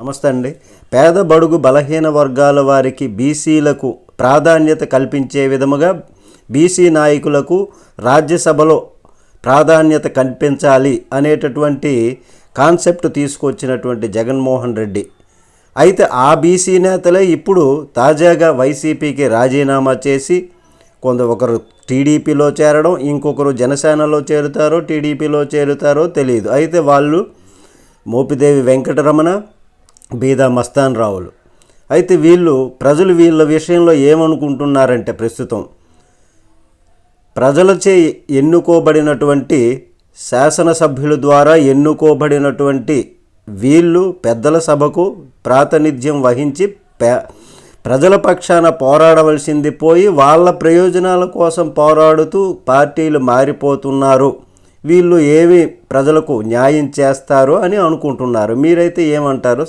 నమస్తే అండి. పేద బడుగు బలహీన వర్గాల వారికి బీసీలకు ప్రాధాన్యత కల్పించే విధముగా బీసీ నాయకులకు రాజ్యసభలో ప్రాధాన్యత కల్పించాలి అనేటటువంటి కాన్సెప్ట్ తీసుకొచ్చినటువంటి జగన్మోహన్ రెడ్డి. అయితే ఆ బీసీ నేతలే ఇప్పుడు తాజాగా వైసీపీకి రాజీనామా చేసి ఒకరు టీడీపీలో చేరడం, ఇంకొకరు జనసేనలో చేరుతారో టీడీపీలో చేరుతారో తెలియదు. అయితే వాళ్ళు మోపిదేవి వెంకటరమణ, బీదా మస్తాన్ రావులు. అయితే ప్రజలు వీళ్ళ విషయంలో ఏమనుకుంటున్నారంటే, ప్రస్తుతం ప్రజలచే ఎన్నుకోబడినటువంటి శాసనసభ్యుల ద్వారా ఎన్నుకోబడినటువంటి వీళ్ళు పెద్దల సభకు ప్రాతినిధ్యం వహించి ప్రజల పక్షాన పోరాడవలసింది పోయి వాళ్ళ ప్రయోజనాల కోసం పోరాడుతూ పార్టీలు మారిపోతున్నారు. వీళ్ళు ఏమి ప్రజలకు న్యాయం చేస్తారు అని అనుకుంటున్నారు. మీరైతే ఏమంటారు?